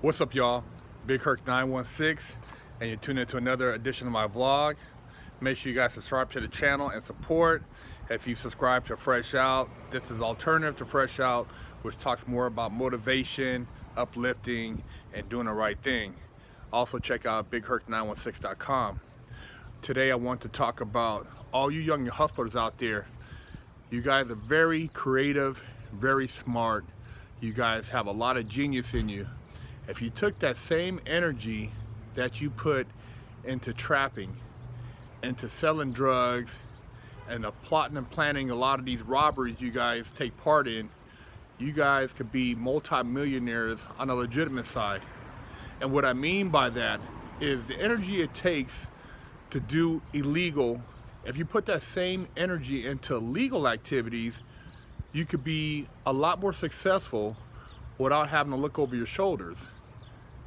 What's up, y'all? Big Herc 916, and you're tuned into another edition of my vlog. Make sure you guys subscribe to the channel and support. If you subscribe to Fresh Out, this is alternative to Fresh Out, which talks more about motivation, uplifting, and doing the right thing. Also check out BigHerc916.com. Today I want to talk about all you young hustlers out there. You guys are very creative, very smart. You guys have a lot of genius in you. If you took that same energy that you put into trapping, into selling drugs, and the plotting and planning a lot of these robberies you guys take part in, you guys could be multi-millionaires on a legitimate side. And what I mean by that is the energy it takes to do illegal, if you put that same energy into legal activities, you could be a lot more successful without having to look over your shoulders.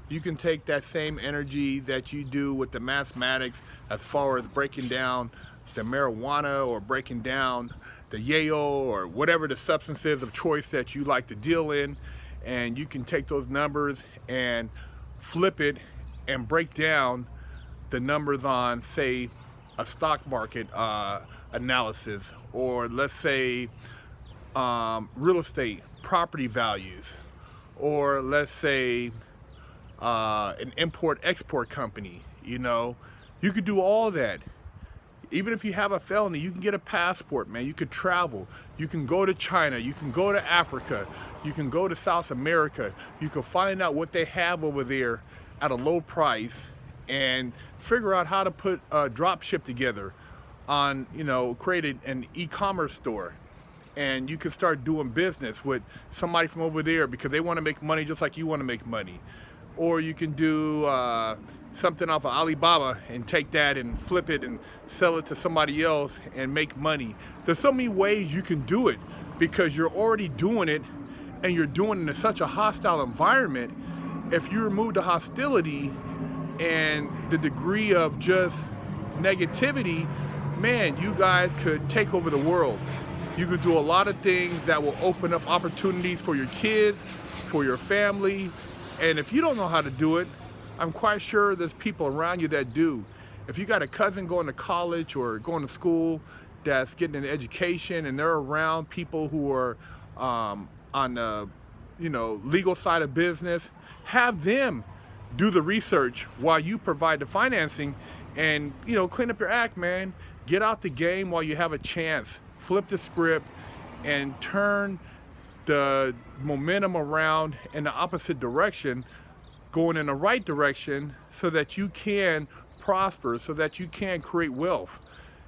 You can take that same energy that you do with the mathematics as far as breaking down the marijuana or breaking down the yayo or whatever the substance is of choice that you like to deal in, and you can take those numbers and flip it and break down the numbers on, say, a stock market analysis, or let's say real estate property values, or let's say an import-export company. You could do all that. Even if you have a felony, you can get a passport, man. You could travel. You can go to China. You can go to Africa. You can go to South America. You can find out what they have over there at a low price and figure out how to put a drop ship together on, create an e-commerce store. And you can start doing business with somebody from over there because they want to make money just like you want to make money. Or you can do something off of Alibaba and take that and flip it and sell it to somebody else and make money. There's so many ways you can do it because you're already doing it, and you're doing it in such a hostile environment. If you remove the hostility and the degree of just negativity, man, you guys could take over the world. You could do a lot of things that will open up opportunities for your kids, for your family. And if you don't know how to do it, I'm quite sure there's people around you that do. If you got a cousin going to college or going to school that's getting an education and they're around people who are on the legal side of business, have them do the research while you provide the financing, and clean up your act, man. Get out the game while you have a chance. Flip the script and turn the momentum around in the opposite direction, going in the right direction, so that you can prosper, so that you can create wealth.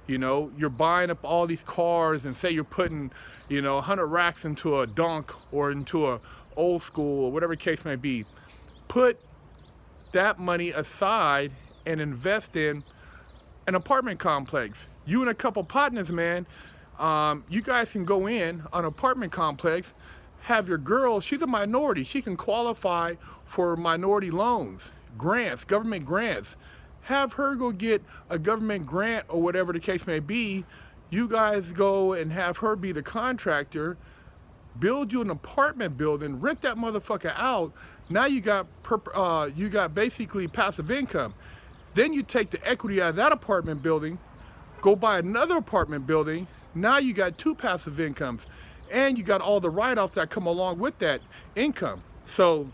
You're buying up all these cars, and say you're putting 100 racks into a Dunk or into a Old School or whatever the case may be. Put that money aside and invest in an apartment complex. You and a couple partners, man, you guys can go in on an apartment complex, have your girl, she's a minority, she can qualify for minority loans, grants, government grants. Have her go get a government grant or whatever the case may be. You guys go and have her be the contractor, build you an apartment building, rent that motherfucker out. Now you got basically passive income. Then you take the equity out of that apartment building, go buy another apartment building. Now you got two passive incomes, and you got all the write-offs that come along with that income. So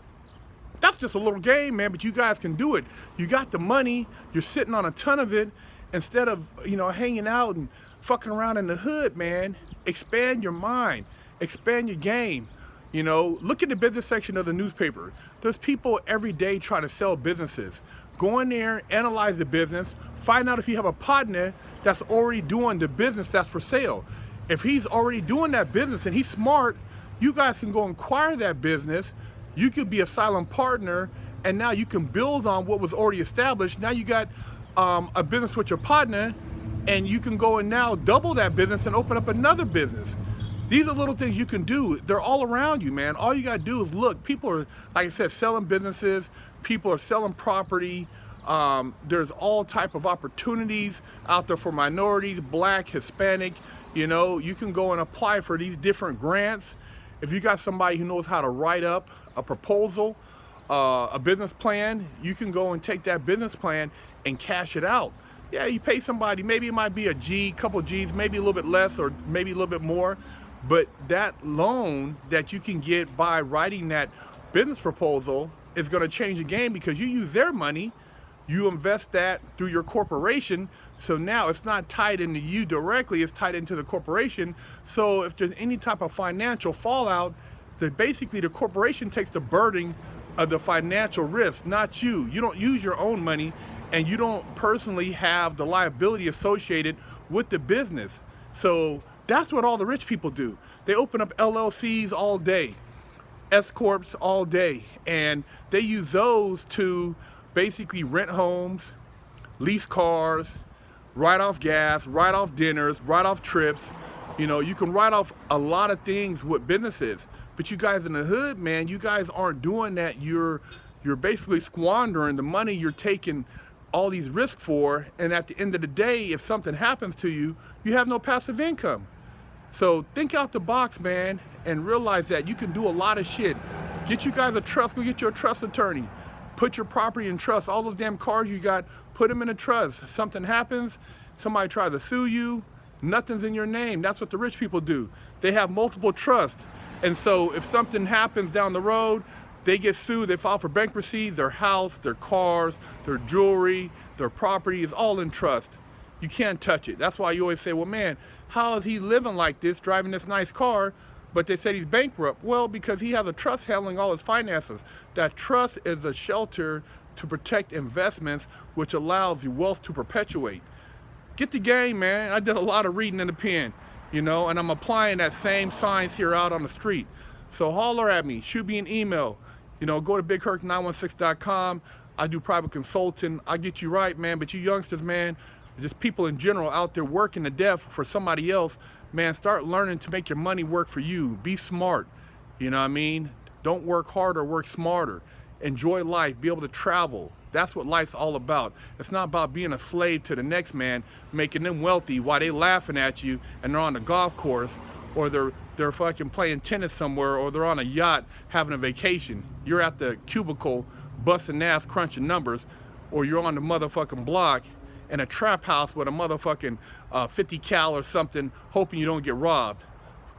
that's just a little game, man, but you guys can do it. You got the money, you're sitting on a ton of it. Instead of, hanging out and fucking around in the hood, man, expand your mind, expand your game. Look at the business section of the newspaper. There's people every day trying to sell businesses. Go in there, analyze the business, find out if you have a partner that's already doing the business that's for sale. If he's already doing that business and he's smart, you guys can go acquire that business. You could be a silent partner, and now you can build on what was already established. Now you got a business with your partner, and you can go and now double that business and open up another business. These are little things you can do. They're all around you, man. All you gotta do is look. People are, like I said, selling businesses. People are selling property. There's all type of opportunities out there for minorities, Black, Hispanic. You can go and apply for these different grants. If you got somebody who knows how to write up a proposal, a business plan, you can go and take that business plan and cash it out. Yeah, you pay somebody, maybe it might be a G, couple G's, maybe a little bit less or maybe a little bit more, but that loan that you can get by writing that business proposal is going to change the game, because you use their money, you invest that through your corporation, so now it's not tied into you directly, it's tied into the corporation. So if there's any type of financial fallout, that basically the corporation takes the burden of the financial risk, not you. You don't use your own money, and you don't personally have the liability associated with the business. So that's what all the rich people do. They open up LLCs all day, S-corps all day, and they use those to basically rent homes, lease cars, write off gas, write off dinners, write off trips. You know, you can write off a lot of things with businesses, but you guys in the hood, man, you guys aren't doing that. You're basically squandering the money you're taking all these risks for, and at the end of the day, if something happens to you, you have no passive income. So think out the box, man, and realize that you can do a lot of shit. Get you guys a trust, go get your trust attorney. Put your property in trust. All those damn cars you got, put them in a trust. Something happens, somebody tries to sue you, nothing's in your name. That's what the rich people do. They have multiple trusts. And so if something happens down the road, they get sued, they file for bankruptcy, their house, their cars, their jewelry, their property is all in trust. You can't touch it. That's why you always say, well, man, how is he living like this, driving this nice car, but they said he's bankrupt? Well, because he has a trust handling all his finances. That trust is a shelter to protect investments, which allows the wealth to perpetuate. Get the game, man. I did a lot of reading in the pen, you know, and I'm applying that same science here out on the street. So holler at me, shoot me an email. You know, go to BigHerc916.com. I do private consulting. I get you right, man. But you youngsters, man, just people in general out there working to death for somebody else, man, start learning to make your money work for you. Be smart. You know what I mean? Don't work harder, work smarter. Enjoy life, be able to travel. That's what life's all about. It's not about being a slave to the next man, making them wealthy while they laughing at you and they're on the golf course, or they're fucking playing tennis somewhere, or they're on a yacht having a vacation. You're at the cubicle busting ass crunching numbers, or you're on the motherfucking block in a trap house with a motherfucking 50 cal or something, hoping you don't get robbed.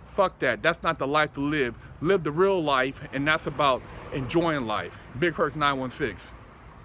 Fuck that. That's not the life to live. Live the real life, and that's about enjoying life. Big Herc 916.